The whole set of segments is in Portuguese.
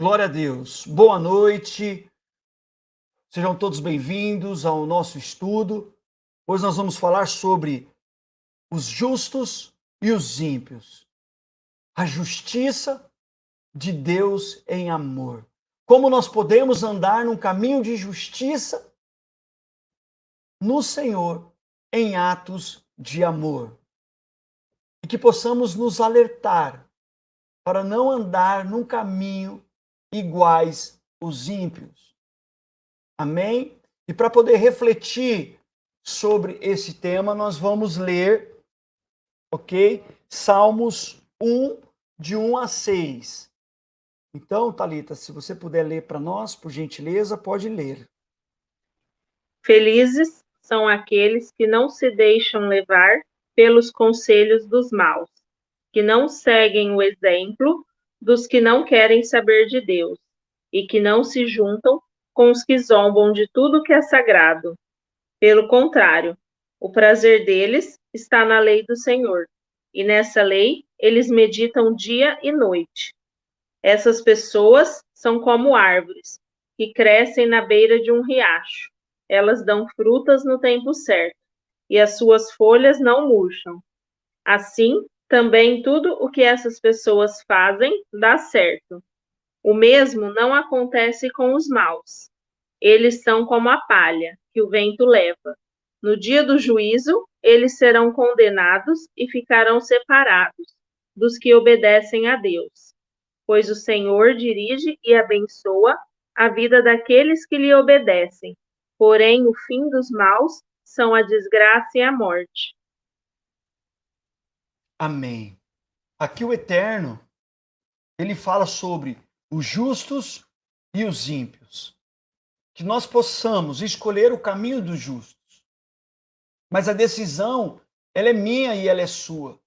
Glória a Deus. Boa noite. Sejam todos bem-vindos ao nosso estudo. Hoje nós vamos falar sobre os justos e os ímpios. A justiça de Deus em amor. Como nós podemos andar num caminho de justiça no Senhor em atos de amor. E que possamos nos alertar para não andar num caminho iguais os ímpios. Amém? E para poder refletir sobre esse tema, nós vamos ler, ok? Salmos 1, de 1 a 6. Então, Thalita, se você puder ler para nós, por gentileza, pode ler. Felizes são aqueles que não se deixam levar pelos conselhos dos maus, que não seguem o exemplo dos que não querem saber de Deus, e que não se juntam com os que zombam de tudo que é sagrado. Pelo contrário, o prazer deles está na lei do Senhor, e nessa lei eles meditam dia e noite. Essas pessoas são como árvores que crescem na beira de um riacho. Elas dão frutas no tempo certo, e as suas folhas não murcham. Assim, também tudo o que essas pessoas fazem dá certo. O mesmo não acontece com os maus. Eles são como a palha que o vento leva. No dia do juízo, eles serão condenados e ficarão separados dos que obedecem a Deus, pois o Senhor dirige e abençoa a vida daqueles que lhe obedecem. Porém, o fim dos maus são a desgraça e a morte. Amém. Aqui o Eterno, ele fala sobre os justos e os ímpios. Que nós possamos escolher o caminho dos justos. Mas a decisão, ela é minha e ela é sua.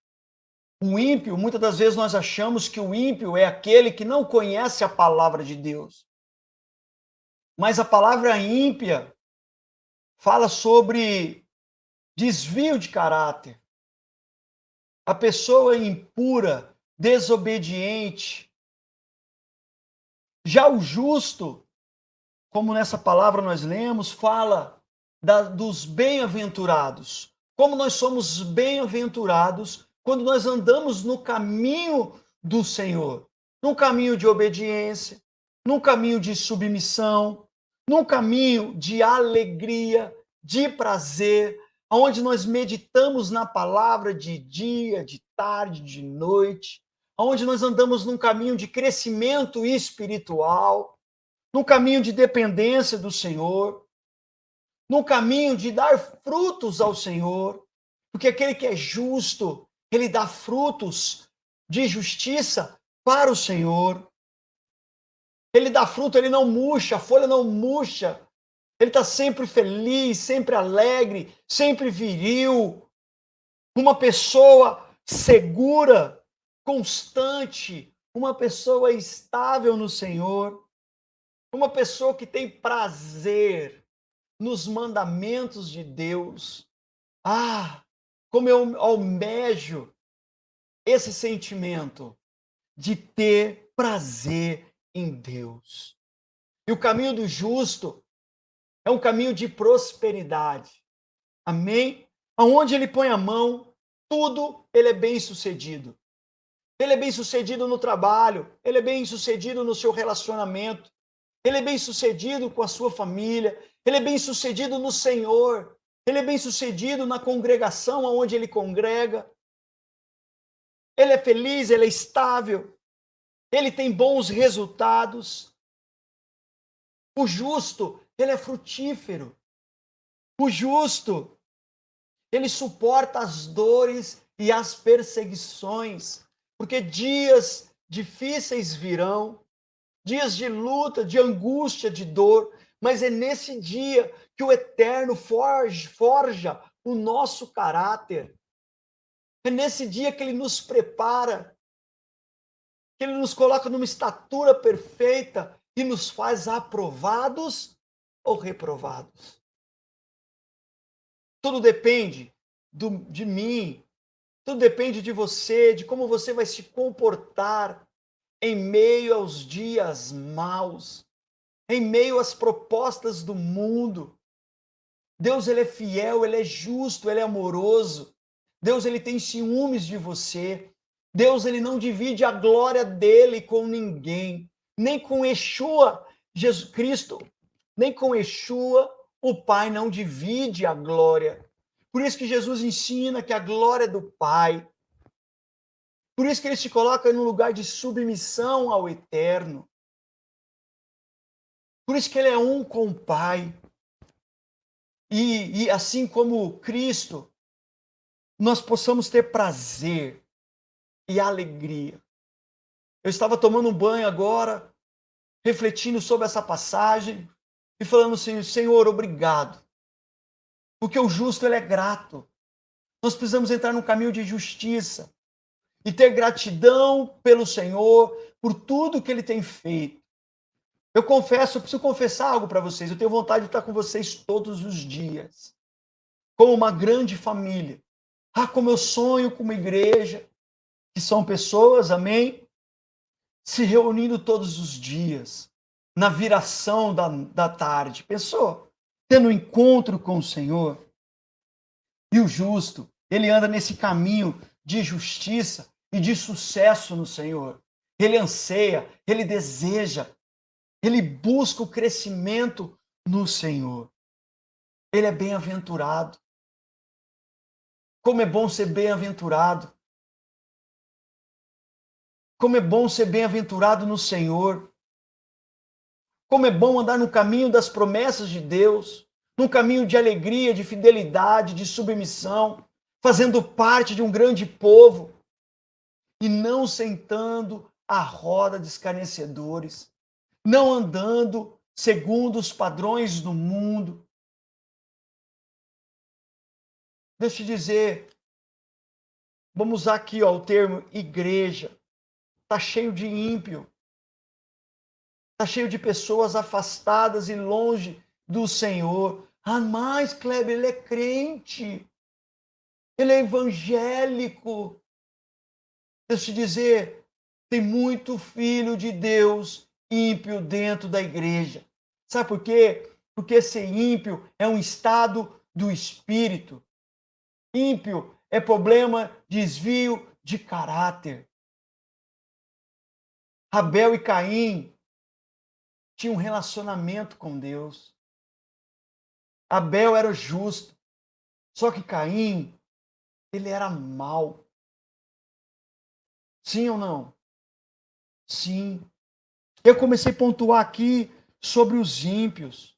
O ímpio, muitas das vezes nós achamos que o ímpio é aquele que não conhece a palavra de Deus. Mas a palavra ímpia fala sobre desvio de caráter. A pessoa impura, desobediente. Já o justo, como nessa palavra nós lemos, fala dos bem-aventurados. Como nós somos bem-aventurados quando nós andamos no caminho do Senhor, num caminho de obediência, num caminho de submissão, num caminho de alegria, de prazer, onde nós meditamos na palavra de dia, de tarde, de noite, onde nós andamos num caminho de crescimento espiritual, num caminho de dependência do Senhor, num caminho de dar frutos ao Senhor, porque aquele que é justo, ele dá frutos de justiça para o Senhor. Ele dá fruto, ele não murcha, a folha não murcha. Ele está sempre feliz, sempre alegre, sempre viril. Uma pessoa segura, constante, uma pessoa estável no Senhor. Uma pessoa que tem prazer nos mandamentos de Deus. Ah, como eu almejo esse sentimento de ter prazer em Deus. E o caminho do justo é um caminho de prosperidade. Amém? Aonde ele põe a mão, tudo ele é bem-sucedido. Ele é bem-sucedido no trabalho, ele é bem-sucedido no seu relacionamento, ele é bem-sucedido com a sua família, ele é bem-sucedido no Senhor, ele é bem-sucedido na congregação onde ele congrega, ele é feliz, ele é estável, ele tem bons resultados. O justo, ele é frutífero. O justo, ele suporta as dores e as perseguições, porque dias difíceis virão, dias de luta, de angústia, de dor, mas é nesse dia que o Eterno forja o nosso caráter. É nesse dia que ele nos prepara, que ele nos coloca numa estatura perfeita e nos faz aprovados ou reprovados. Tudo depende de mim, tudo depende de você, de como você vai se comportar em meio aos dias maus, em meio às propostas do mundo. Deus, ele é fiel, ele é justo, ele é amoroso. Deus, ele tem ciúmes de você. Deus, ele não divide a glória dele com ninguém, nem com Yeshua, Jesus Cristo, nem com Yeshua, o Pai não divide a glória. Por isso que Jesus ensina que a glória é do Pai. Por isso que ele se coloca num lugar de submissão ao Eterno. Por isso que ele é um com o Pai. E assim como Cristo, nós possamos ter prazer e alegria. Eu estava tomando um banho agora, refletindo sobre essa passagem e falando assim: Senhor, obrigado. Porque o justo, ele é grato. Nós precisamos entrar num caminho de justiça e ter gratidão pelo Senhor, por tudo que ele tem feito. Eu confesso, eu preciso confessar algo para vocês. Eu tenho vontade de estar com vocês todos os dias, como uma grande família. Ah, como eu sonho com uma igreja, que são pessoas, amém? Se reunindo todos os dias, na viração da tarde. Pensou? Tendo um encontro com o Senhor. E o justo, ele anda nesse caminho de justiça e de sucesso no Senhor. Ele anseia, ele deseja, ele busca o crescimento no Senhor. Ele é bem-aventurado. Como é bom ser bem-aventurado. Como é bom ser bem-aventurado no Senhor. Como é bom andar no caminho das promessas de Deus, num caminho de alegria, de fidelidade, de submissão, fazendo parte de um grande povo e não sentando à roda de escarnecedores, não andando segundo os padrões do mundo. Deixa eu te dizer, vamos usar aqui o termo igreja. Está cheio de ímpio. Está cheio de pessoas afastadas e longe do Senhor. Ah, mas, Kleber, ele é crente. Ele é evangélico. Deixa eu te dizer, tem muito filho de Deus ímpio dentro da igreja. Sabe por quê? Porque ser ímpio é um estado do espírito. Ímpio é problema, desvio de caráter. Abel e Caim tinham um relacionamento com Deus. Abel era justo, só que Caim, ele era mau. Sim ou não? Sim. Eu comecei a pontuar aqui sobre os ímpios.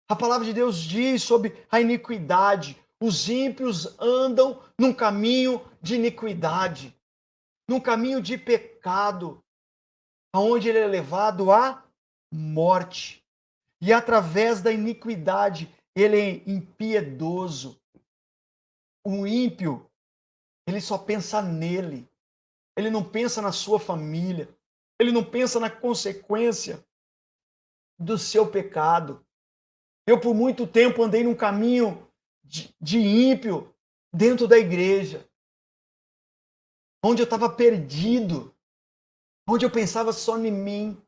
A palavra de Deus diz sobre a iniquidade. Os ímpios andam num caminho de iniquidade, num caminho de pecado, aonde ele é levado à morte. E através da iniquidade, ele é impiedoso. O ímpio, ele só pensa nele. Ele não pensa na sua família. Ele não pensa na consequência do seu pecado. Eu, por muito tempo, andei num caminho de ímpio dentro da igreja, onde eu estava perdido, onde eu pensava só em mim.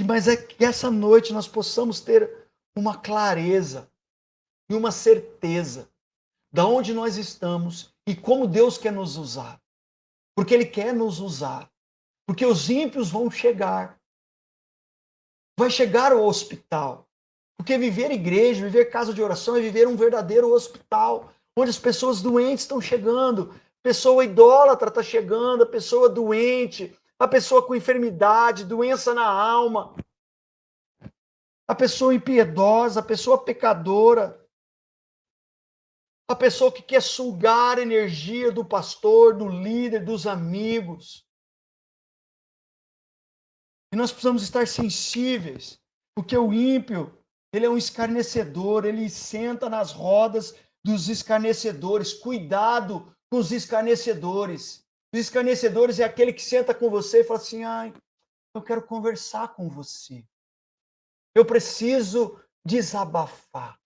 Mas é que essa noite nós possamos ter uma clareza e uma certeza de onde nós estamos e como Deus quer nos usar. Porque Ele quer nos usar. Porque os ímpios vão chegar. Vai chegar ao hospital. Porque viver igreja, viver casa de oração é viver um verdadeiro hospital, onde as pessoas doentes estão chegando, a pessoa idólatra está chegando, a pessoa doente, a pessoa com enfermidade, doença na alma, a pessoa impiedosa, a pessoa pecadora, a pessoa que quer sugar a energia do pastor, do líder, dos amigos. E nós precisamos estar sensíveis, porque o ímpio, ele é um escarnecedor, ele senta nas rodas dos escarnecedores. Cuidado com os escarnecedores. Os escarnecedores é aquele que senta com você e fala assim: ai, eu quero conversar com você. Eu preciso desabafar.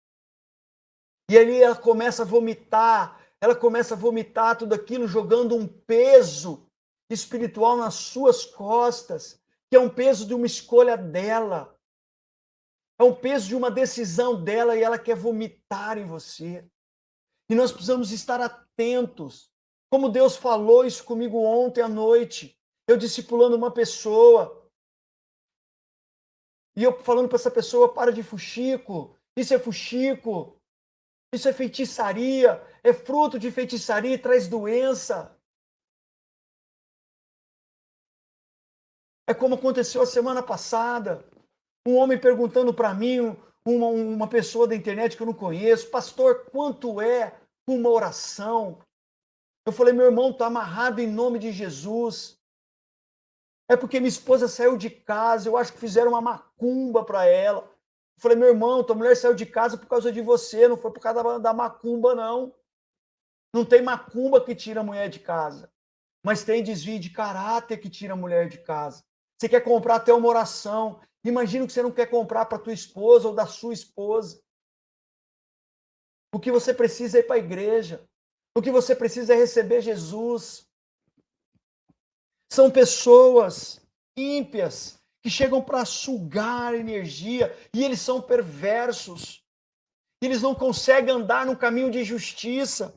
E ali ela começa a vomitar ela começa a vomitar tudo aquilo, jogando um peso espiritual nas suas costas, que é um peso de uma escolha dela. É um peso de uma decisão dela e ela quer vomitar em você. E nós precisamos estar atentos. Como Deus falou isso comigo ontem à noite, eu discipulando uma pessoa, e eu falando para essa pessoa, para de fuxico, isso é fuxico, isso é feitiçaria, é fruto de feitiçaria e traz doença. É como aconteceu a semana passada, um homem perguntando para mim, uma pessoa da internet que eu não conheço, pastor, quanto é uma oração? Eu falei, meu irmão, está amarrado em nome de Jesus. É porque minha esposa saiu de casa, eu acho que fizeram uma macumba para ela. Eu falei, meu irmão, tua mulher saiu de casa por causa de você, não foi por causa da macumba, não. Não tem macumba que tira a mulher de casa, mas tem desvio de caráter que tira a mulher de casa. Você quer comprar até uma oração. Imagina que você não quer comprar para tua esposa ou da sua esposa. O que você precisa é ir para a igreja. O que você precisa é receber Jesus. São pessoas ímpias que chegam para sugar energia e eles são perversos. Eles não conseguem andar no caminho de justiça.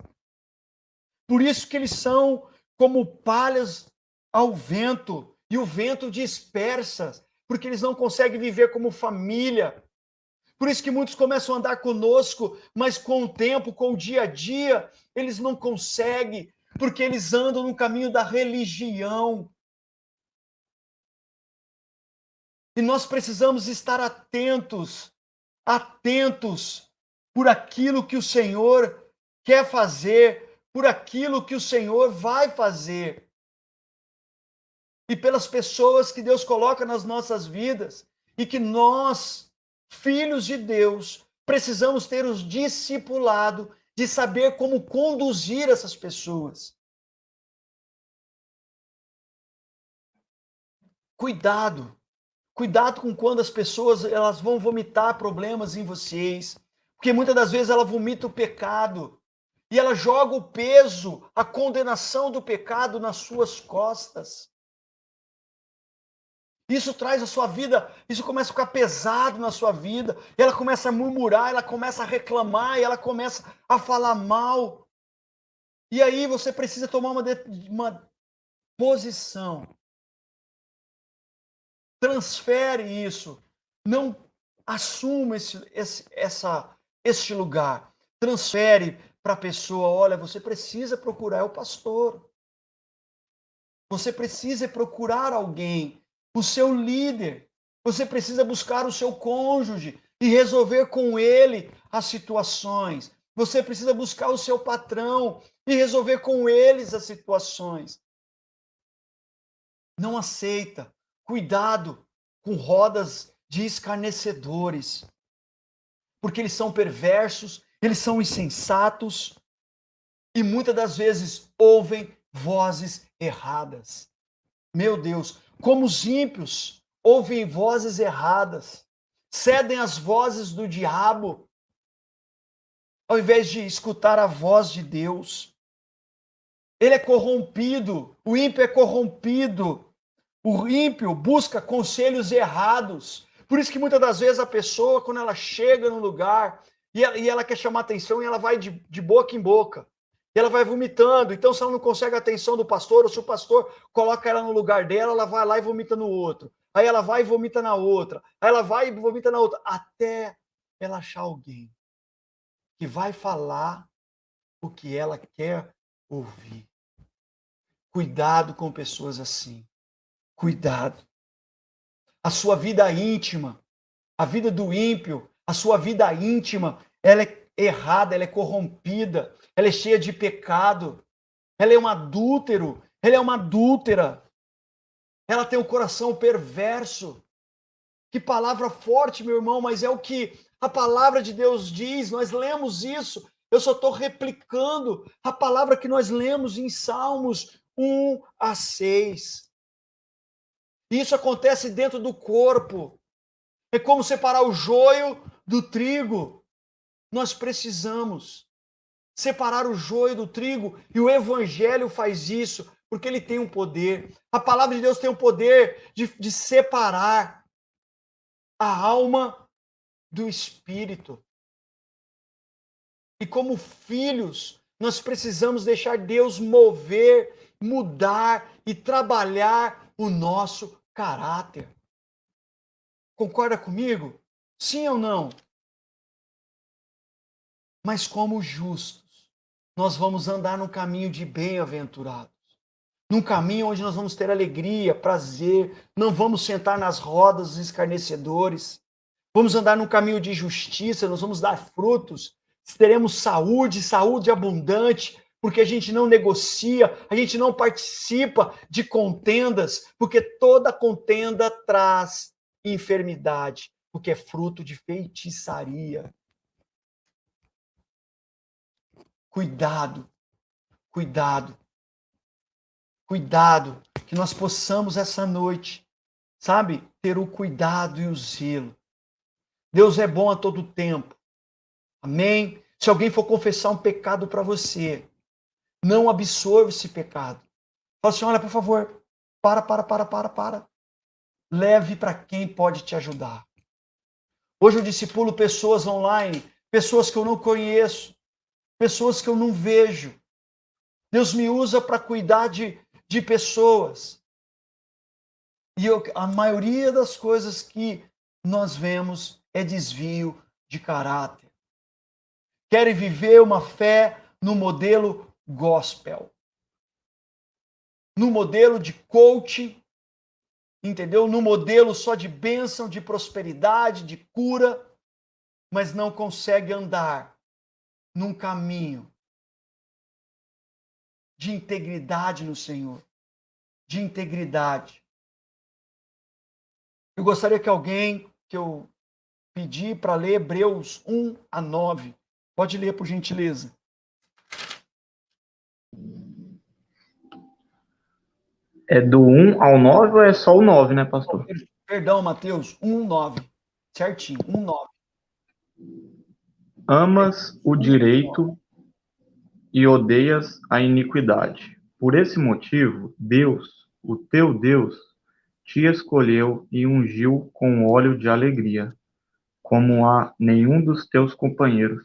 Por isso que eles são como palhas ao vento e o vento dispersa, porque eles não conseguem viver como família. Por isso que muitos começam a andar conosco, mas com o tempo, com o dia a dia, eles não conseguem, porque eles andam no caminho da religião. E nós precisamos estar atentos, atentos por aquilo que o Senhor quer fazer, por aquilo que o Senhor vai fazer. E pelas pessoas que Deus coloca nas nossas vidas, e que nós, filhos de Deus, precisamos ter os discipulado de saber como conduzir essas pessoas. Cuidado. Cuidado com quando as pessoas elas vão vomitar problemas em vocês, porque muitas das vezes ela vomita o pecado e ela joga o peso, a condenação do pecado nas suas costas. Isso traz a sua vida, isso começa a ficar pesado na sua vida, e ela começa a murmurar, ela começa a reclamar, e ela começa a falar mal. E aí você precisa tomar uma posição. Transfere isso. Não assuma este lugar. Transfere para a pessoa, olha, você precisa procurar o pastor. Você precisa procurar alguém, o seu líder. Você precisa buscar o seu cônjuge e resolver com ele as situações. Você precisa buscar o seu patrão e resolver com eles as situações. Não aceita. Cuidado com rodas de escarnecedores, porque eles são perversos, eles são insensatos e muitas das vezes ouvem vozes erradas. Meu Deus, como os ímpios ouvem vozes erradas, cedem às vozes do diabo, ao invés de escutar a voz de Deus. Ele é corrompido, o ímpio é corrompido. O ímpio busca conselhos errados. Por isso que muitas das vezes a pessoa, quando ela chega num lugar e ela quer chamar atenção, e ela vai de boca em boca. E ela vai vomitando. Então, se ela não consegue a atenção do pastor, ou se o pastor coloca ela no lugar dela, ela vai lá e vomita no outro. Aí ela vai e vomita na outra. Aí ela vai e vomita na outra. Até ela achar alguém que vai falar o que ela quer ouvir. Cuidado com pessoas assim. Cuidado. A sua vida íntima, a vida do ímpio, a sua vida íntima, ela é errada, ela é corrompida, ela é cheia de pecado, ela é um adúltero, ela é uma adúltera, ela tem um coração perverso. Que palavra forte, meu irmão, mas é o que a palavra de Deus diz, nós lemos isso, eu só estou replicando a palavra que nós lemos em Salmos 1-6. Isso acontece dentro do corpo. É como separar o joio do trigo. Nós precisamos separar o joio do trigo, e o evangelho faz isso, porque ele tem um poder. A palavra de Deus tem o poder de separar a alma do espírito. E como filhos, nós precisamos deixar Deus mover, mudar e trabalhar o nosso caráter. Concorda comigo? Sim ou não? Mas como justos, nós vamos andar num caminho de bem-aventurados. Num caminho onde nós vamos ter alegria, prazer, não vamos sentar nas rodas dos escarnecedores. Vamos andar num caminho de justiça, nós vamos dar frutos, teremos saúde, saúde abundante, porque a gente não negocia, a gente não participa de contendas, porque toda contenda traz enfermidade, porque é fruto de feitiçaria. Cuidado, cuidado, cuidado, que nós possamos essa noite, sabe, ter o cuidado e o zelo. Deus é bom a todo tempo. Amém? Se alguém for confessar um pecado para você, não absorva esse pecado. Fala assim, olha, por favor, para. Leve para quem pode te ajudar. Hoje eu discipulo pessoas online, pessoas que eu não conheço, pessoas que eu não vejo. Deus me usa para cuidar de pessoas. E a maioria das coisas que nós vemos é desvio de caráter. Querem viver uma fé no modelo gospel. No modelo de coaching, entendeu? No modelo só de bênção, de prosperidade, de cura, mas não consegue andar num caminho de integridade no Senhor. De integridade. Eu gostaria que alguém, que eu pedi para ler Hebreus 1-9. Pode ler, por gentileza. É do 1 ao 9 ou é só o 9, né, pastor? Perdão, Mateus, 1:9. Certinho, 1:9. Amas o direito e odeias a iniquidade. Por esse motivo, Deus, o teu Deus, te escolheu e ungiu com óleo de alegria, como a nenhum dos teus companheiros.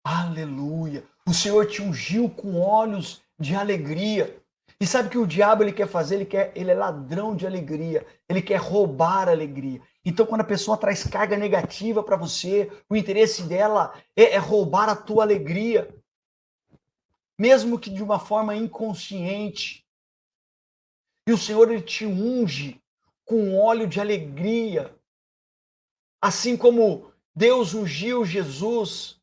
Aleluia! O Senhor te ungiu com olhos de alegria. E sabe o que o diabo ele quer fazer? Ele é ladrão de alegria. Ele quer roubar a alegria. Então, quando a pessoa traz carga negativa para você, o interesse dela é roubar a tua alegria. Mesmo que de uma forma inconsciente. E o Senhor ele te unge com óleo de alegria. Assim como Deus ungiu Jesus,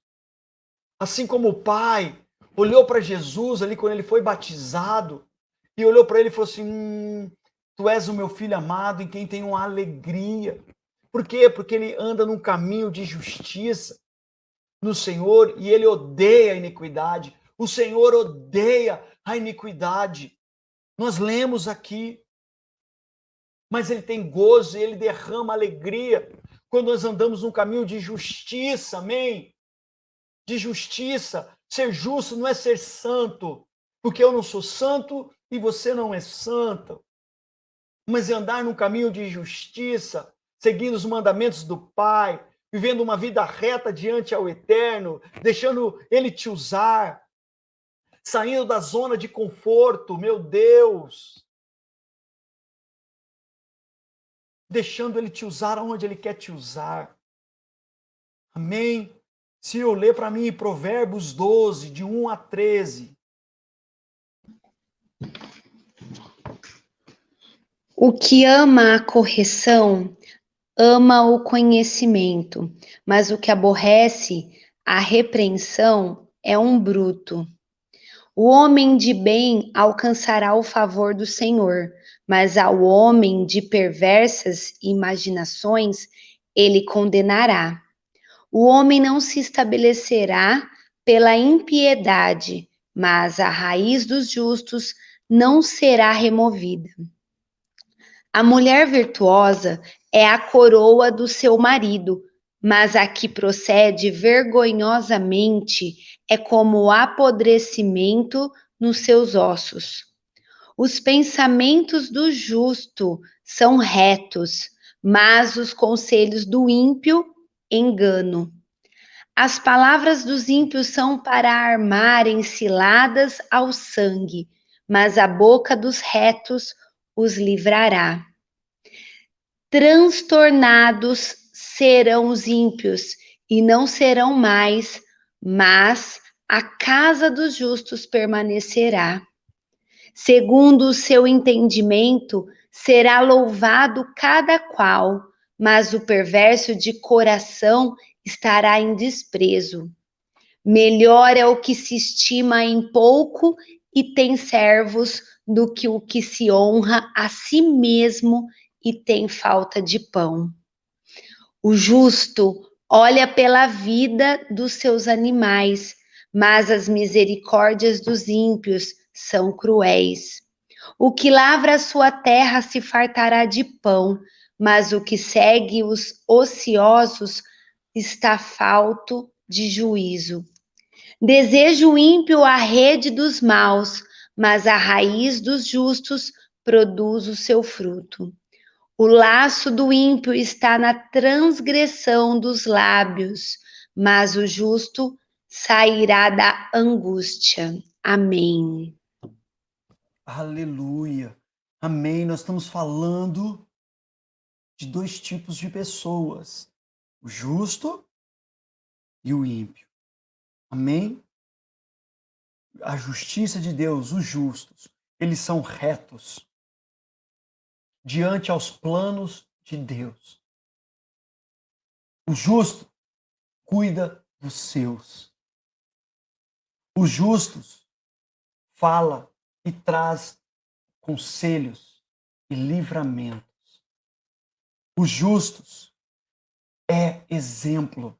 assim como o Pai olhou para Jesus ali quando ele foi batizado, e olhou para ele e falou assim, tu és o meu filho amado em quem tenho alegria. Por quê? Porque ele anda num caminho de justiça no Senhor e ele odeia a iniquidade. O Senhor odeia a iniquidade. Nós lemos aqui, mas ele tem gozo, ele derrama alegria quando nós andamos num caminho de justiça, amém? De justiça. Ser justo não é ser santo, porque eu não sou santo e você não é santo. Mas é andar num caminho de justiça, seguindo os mandamentos do Pai, vivendo uma vida reta diante ao Eterno, deixando Ele te usar, saindo da zona de conforto, meu Deus. Deixando Ele te usar onde Ele quer te usar. Amém? Se eu ler para mim Provérbios 12, de 1-13. O que ama a correção, ama o conhecimento, mas o que aborrece a repreensão é um bruto. O homem de bem alcançará o favor do Senhor, mas ao homem de perversas imaginações ele condenará. O homem não se estabelecerá pela impiedade, mas a raiz dos justos não será removida. A mulher virtuosa é a coroa do seu marido, mas a que procede vergonhosamente é como o apodrecimento nos seus ossos. Os pensamentos do justo são retos, mas os conselhos do ímpio, engano. As palavras dos ímpios são para armarem ciladas ao sangue, mas a boca dos retos os livrará. Transtornados serão os ímpios, e não serão mais, mas a casa dos justos permanecerá. Segundo o seu entendimento, será louvado cada qual, mas o perverso de coração estará em desprezo. Melhor é o que se estima em pouco e tem servos do que o que se honra a si mesmo e tem falta de pão. O justo olha pela vida dos seus animais, mas as misericórdias dos ímpios são cruéis. O que lavra a sua terra se fartará de pão, mas o que segue os ociosos está falto de juízo. Deseja o ímpio a rede dos maus, mas a raiz dos justos produz o seu fruto. O laço do ímpio está na transgressão dos lábios, mas o justo sairá da angústia. Amém. Aleluia. Amém. Nós estamos falando de dois tipos de pessoas: o justo e o ímpio. Amém? A justiça de Deus, os justos, eles são retos diante aos planos de Deus. O justo cuida dos seus. Os justos fala e traz conselhos e livramentos. Os justos é exemplo.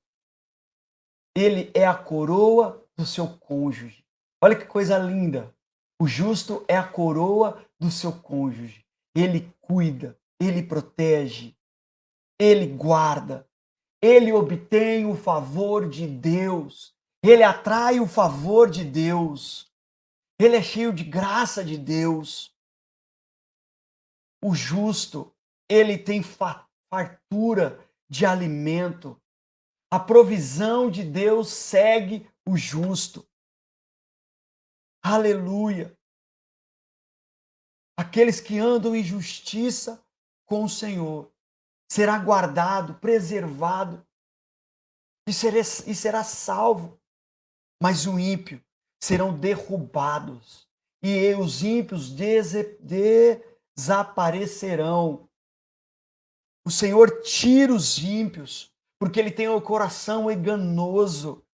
Ele é a coroa do seu cônjuge. Olha que coisa linda. O justo é a coroa do seu cônjuge. Ele cuida, ele protege, ele guarda, ele obtém o favor de Deus, ele atrai o favor de Deus, ele é cheio de graça de Deus. O justo, ele tem fartura de alimento. A provisão de Deus segue o justo. Aleluia! Aqueles que andam em justiça com o Senhor será guardado, preservado e será salvo. Mas o ímpio serão derrubados e os ímpios desaparecerão. O Senhor tira os ímpios porque ele tem o coração enganoso.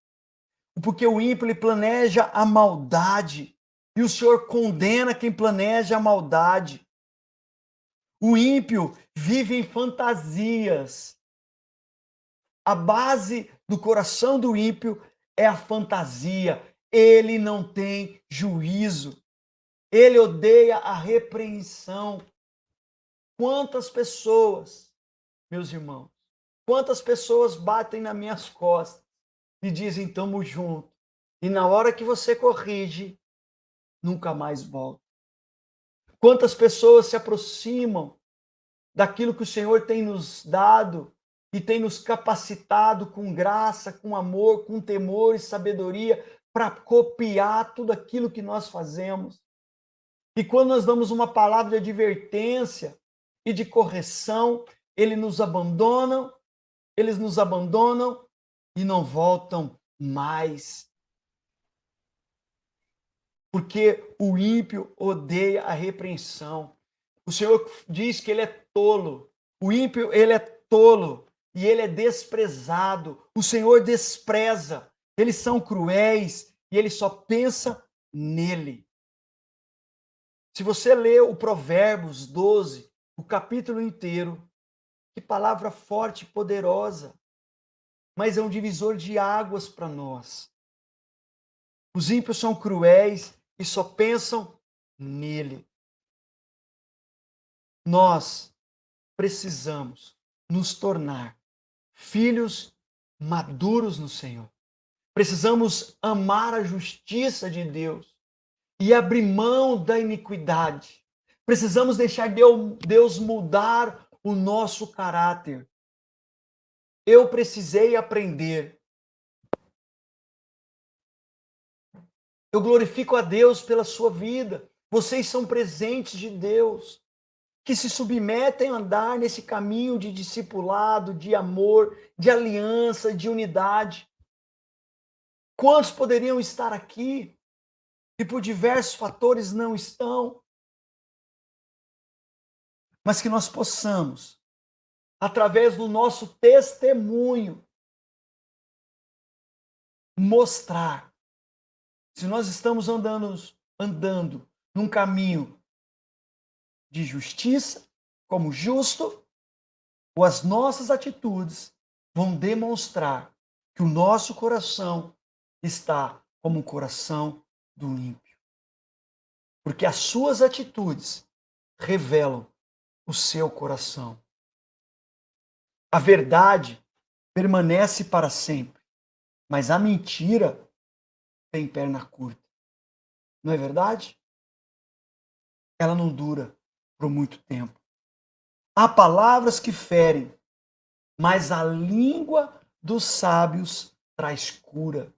Porque o ímpio ele planeja a maldade e o Senhor condena quem planeja a maldade. O ímpio vive em fantasias. A base do coração do ímpio é a fantasia. Ele não tem juízo. Ele odeia a repreensão. Quantas pessoas, meus irmãos, quantas pessoas batem nas minhas costas e dizem, tamo junto. E na hora que você corrige, nunca mais volta. Quantas pessoas se aproximam daquilo que o Senhor tem nos dado e tem nos capacitado com graça, com amor, com temor e sabedoria para copiar tudo aquilo que nós fazemos. E quando nós damos uma palavra de advertência e de correção, eles nos abandonam e não voltam mais. Porque o ímpio odeia a repreensão. O Senhor diz que ele é tolo. O ímpio, ele é tolo e ele é desprezado. O Senhor despreza. Eles são cruéis e ele só pensa nele. Se você ler o Provérbios 12, o capítulo inteiro, que palavra forte e poderosa. Mas é um divisor de águas para nós. Os ímpios são cruéis e só pensam nele. Nós precisamos nos tornar filhos maduros no Senhor. Precisamos amar a justiça de Deus e abrir mão da iniquidade. Precisamos deixar Deus mudar o nosso caráter. Eu precisei aprender. Eu glorifico a Deus pela sua vida. Vocês são presentes de Deus, que se submetem a andar nesse caminho de discipulado, de amor, de aliança, de unidade. Quantos poderiam estar aqui e por diversos fatores não estão? Mas que nós possamos, através do nosso testemunho, mostrar se nós estamos andando num caminho de justiça, como justo, ou as nossas atitudes vão demonstrar que o nosso coração está como o coração do ímpio. Porque as suas atitudes revelam o seu coração. A verdade permanece para sempre, mas a mentira tem perna curta. Não é verdade? Ela não dura por muito tempo. Há palavras que ferem, mas a língua dos sábios traz cura.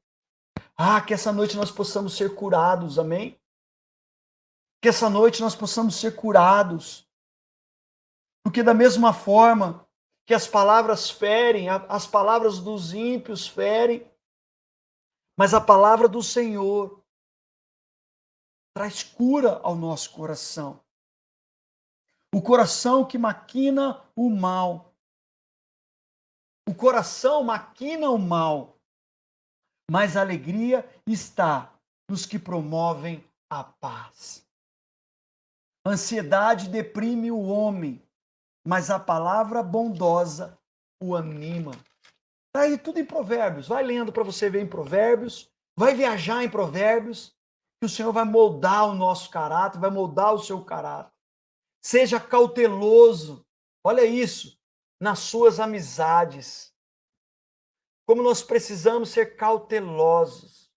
Que essa noite nós possamos ser curados, amém? Que essa noite nós possamos ser curados. Porque da mesma forma que as palavras ferem, as palavras dos ímpios ferem, mas a palavra do Senhor traz cura ao nosso coração. O coração que maquina o mal. O coração maquina o mal, mas a alegria está nos que promovem a paz. A ansiedade deprime o homem, mas a palavra bondosa o anima. Está aí tudo em Provérbios. Vai lendo para você ver em Provérbios, vai viajar em Provérbios, que o Senhor vai moldar o nosso caráter, vai moldar o seu caráter. Seja cauteloso, olha isso, nas suas amizades. Como nós precisamos ser cautelosos.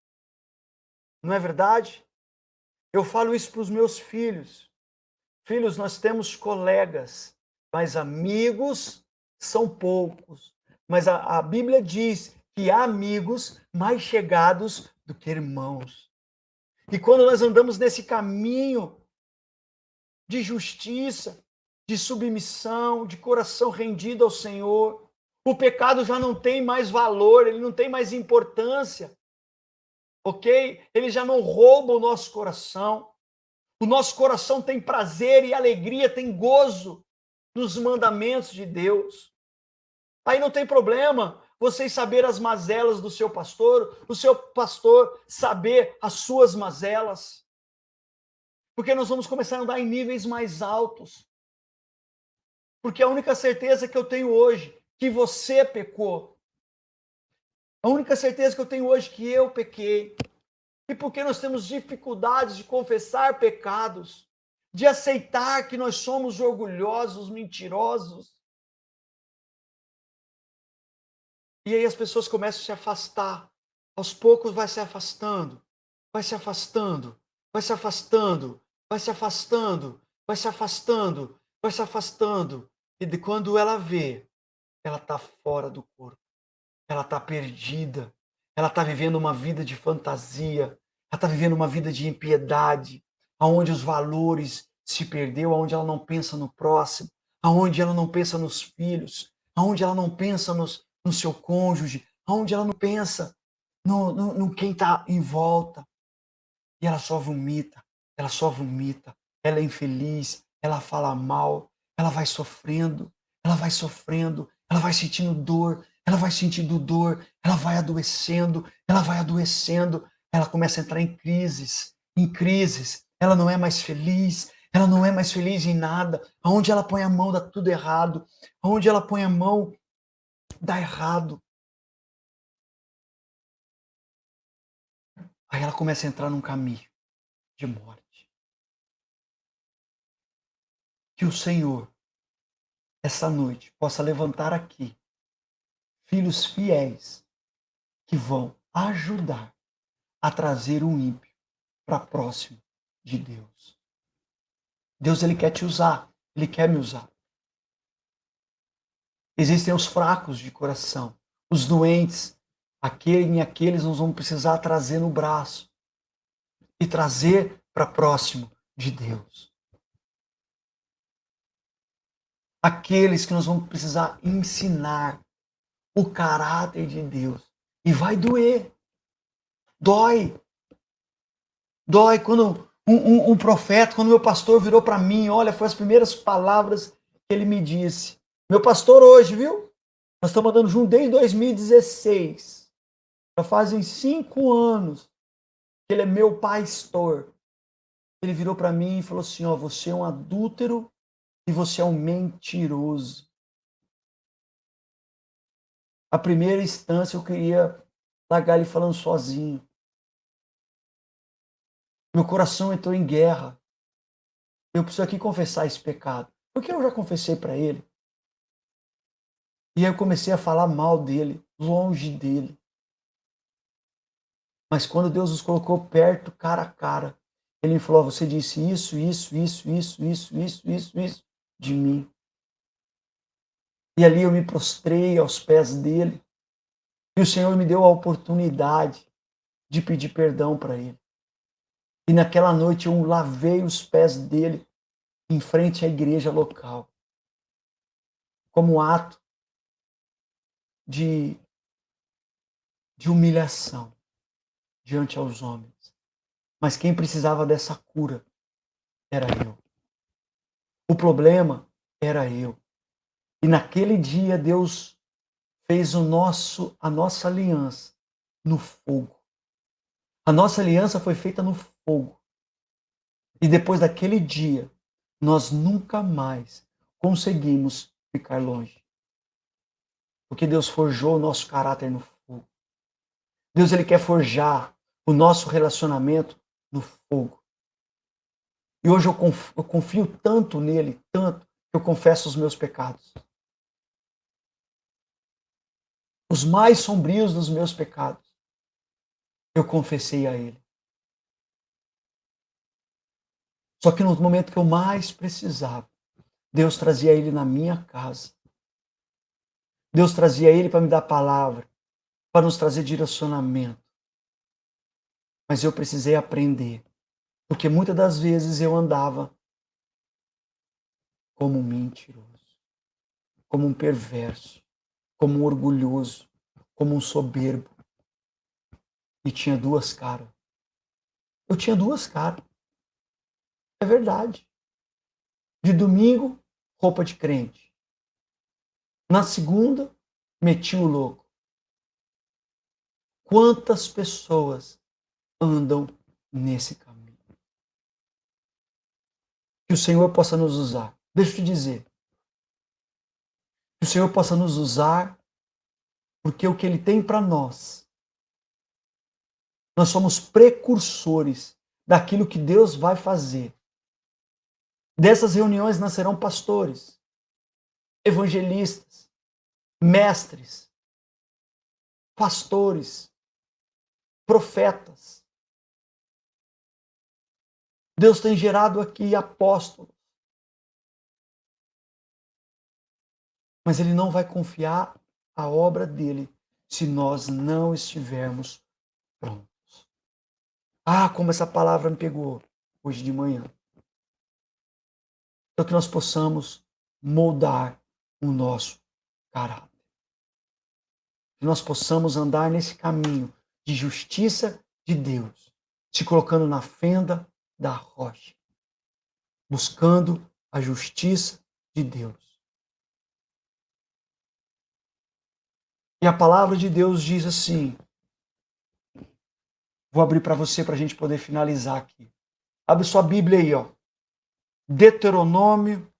Não é verdade? Eu falo isso para os meus filhos. Filhos, nós temos colegas, mas amigos são poucos. Mas a Bíblia diz que há amigos mais chegados do que irmãos. E quando nós andamos nesse caminho de justiça, de submissão, de coração rendido ao Senhor, o pecado já não tem mais valor, ele não tem mais importância, ok? Ele já não rouba o nosso coração. O nosso coração tem prazer e alegria, tem gozo nos mandamentos de Deus. Aí não tem problema vocês saber as mazelas do seu pastor, o seu pastor saber as suas mazelas. Porque nós vamos começar a andar em níveis mais altos. Porque a única certeza que eu tenho hoje, que você pecou. A única certeza que eu tenho hoje, que eu pequei. E porque nós temos dificuldades de confessar pecados, de aceitar que nós somos orgulhosos, mentirosos. E aí as pessoas começam a se afastar. Aos poucos vai se afastando, vai se afastando, vai se afastando, vai se afastando, vai se afastando, vai se afastando. E de quando ela vê, ela está fora do corpo. Ela está perdida. Ela está vivendo uma vida de fantasia. Ela está vivendo uma vida de impiedade, onde os valores se perdeu, onde ela não pensa no próximo, onde ela não pensa nos filhos, onde ela não pensa no seu cônjuge, onde ela não pensa no quem está em volta. E ela só vomita, ela só vomita. Ela é infeliz, ela fala mal, ela vai sofrendo, ela vai sofrendo, ela vai sentindo dor, ela vai sentindo dor, ela vai adoecendo, ela começa a entrar em crises, ela não é mais feliz, ela não é mais feliz em nada, aonde ela põe a mão dá tudo errado, aonde ela põe a mão dá errado. Aí ela começa a entrar num caminho de morte. Que o Senhor, essa noite, possa levantar aqui filhos fiéis que vão ajudar a trazer o ímpio para próximo de Deus. Deus, ele quer te usar, ele quer me usar. Existem os fracos de coração, os doentes, aqueles nós vamos precisar trazer no braço e trazer para próximo de Deus. Aqueles que nós vamos precisar ensinar o caráter de Deus. E vai doer. Dói. Dói quando um profeta, quando meu pastor virou para mim, olha, foi as primeiras palavras que ele me disse. Meu pastor hoje, viu? Nós estamos andando juntos desde 2016. Já fazem 5 anos que ele é meu pastor. Ele virou para mim e falou assim, ó, você é um adúltero e você é um mentiroso. A primeira instância eu queria largar ele falando sozinho. Meu coração entrou em guerra. Eu preciso aqui confessar esse pecado. Porque eu já confessei para ele. E aí eu comecei a falar mal dele, longe dele. Mas quando Deus nos colocou perto, cara a cara, ele me falou, você disse isso de mim. E ali eu me prostrei aos pés dele. E o Senhor me deu a oportunidade de pedir perdão para ele. E naquela noite eu lavei os pés dele em frente à igreja local. Como ato de humilhação diante aos homens. Mas quem precisava dessa cura era eu. O problema era eu. E naquele dia Deus fez a nossa aliança no fogo. A nossa aliança foi feita no fogo. E depois daquele dia, nós nunca mais conseguimos ficar longe. Porque Deus forjou o nosso caráter no fogo. Deus, ele quer forjar o nosso relacionamento no fogo. E hoje eu confio tanto nele, tanto, que eu confesso os meus pecados. Os mais sombrios dos meus pecados, eu confessei a ele. Só que no momento que eu mais precisava, Deus trazia ele na minha casa. Deus trazia ele para me dar palavra, para nos trazer direcionamento. Mas eu precisei aprender, porque muitas das vezes eu andava como um mentiroso, como um perverso, como um orgulhoso, como um soberbo. E tinha 2 caras. Eu tinha 2 caras. É verdade. De domingo, roupa de crente. Na segunda, meti o louco. Quantas pessoas andam nesse caminho? Que o Senhor possa nos usar. Deixa eu te dizer. Que o Senhor possa nos usar, porque o que Ele tem para nós somos precursores daquilo que Deus vai fazer. Dessas reuniões nascerão pastores, evangelistas, mestres, pastores, profetas. Deus tem gerado aqui apóstolos. Mas Ele não vai confiar a obra dele se nós não estivermos prontos. Ah, como essa palavra me pegou hoje de manhã. Para que nós possamos moldar o nosso caráter. Que nós possamos andar nesse caminho de justiça de Deus, se colocando na fenda da rocha, buscando a justiça de Deus. E a palavra de Deus diz assim, vou abrir para você para a gente poder finalizar aqui. Abre sua Bíblia aí, ó. Deuteronômio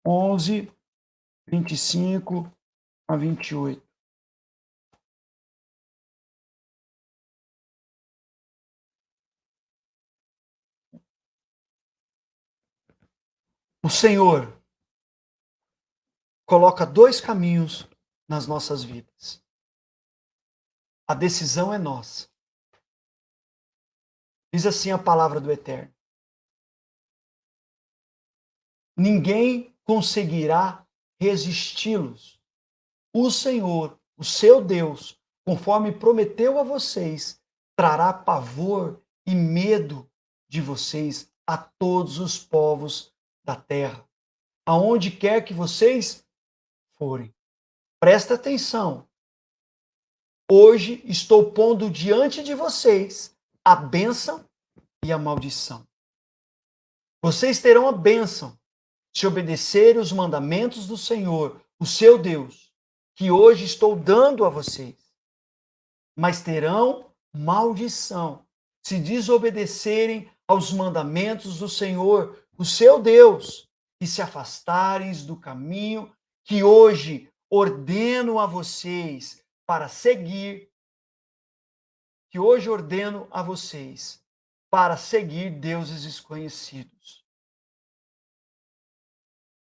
11, 25 a 28. O Senhor coloca dois caminhos nas nossas vidas. A decisão é nossa. Diz assim a palavra do Eterno: ninguém conseguirá resisti-los. O Senhor, o seu Deus, conforme prometeu a vocês, trará pavor e medo de vocês a todos os povos da terra, aonde quer que vocês forem. Presta atenção. Hoje estou pondo diante de vocês a bênção e a maldição. Vocês terão a bênção se obedecerem os mandamentos do Senhor, o seu Deus, que hoje estou dando a vocês. Mas terão maldição se desobedecerem aos mandamentos do Senhor, o seu Deus, e se afastarem do caminho que hoje ordeno a vocês para seguir, deuses desconhecidos.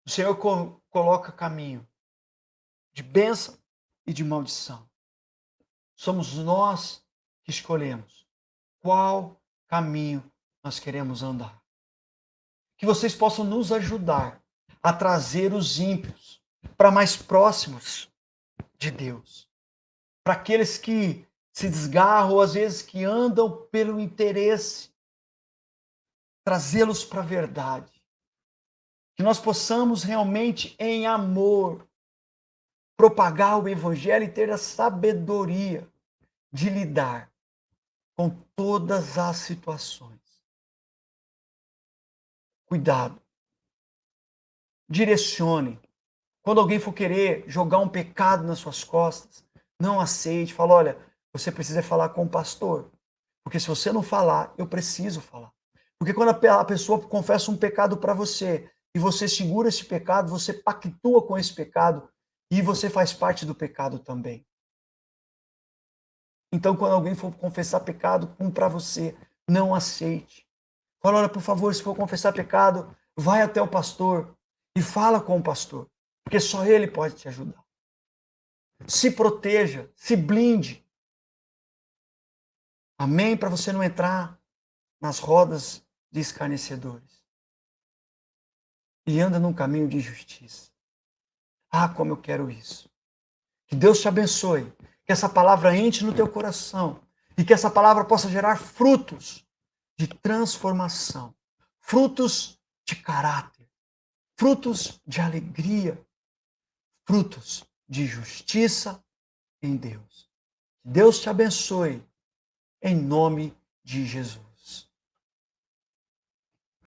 O Senhor coloca caminho de bênção e de maldição. Somos nós que escolhemos qual caminho nós queremos andar. Que vocês possam nos ajudar a trazer os ímpios para mais próximos de Deus. Para aqueles que se desgarram, ou às vezes que andam pelo interesse, trazê-los para a verdade. Que nós possamos realmente, em amor, propagar o Evangelho e ter a sabedoria de lidar com todas as situações. Cuidado. Direcione. Quando alguém for querer jogar um pecado nas suas costas, não aceite. Fala, olha, você precisa falar com o pastor. Porque se você não falar, eu preciso falar. Porque quando a pessoa confessa um pecado para você e você segura esse pecado, você pactua com esse pecado e você faz parte do pecado também. Então, quando alguém for confessar pecado para você, não aceite. Fala, olha, por favor, se for confessar pecado, vai até o pastor e fala com o pastor, porque só ele pode te ajudar. Se proteja, se blinde. Amém? Para você não entrar nas rodas de escarnecedores. E anda num caminho de justiça. Ah, como eu quero isso. Que Deus te abençoe. Que essa palavra entre no teu coração. E que essa palavra possa gerar frutos de transformação. Frutos de caráter. Frutos de alegria. Frutos de justiça em Deus. Que Deus te abençoe. Em nome de Jesus.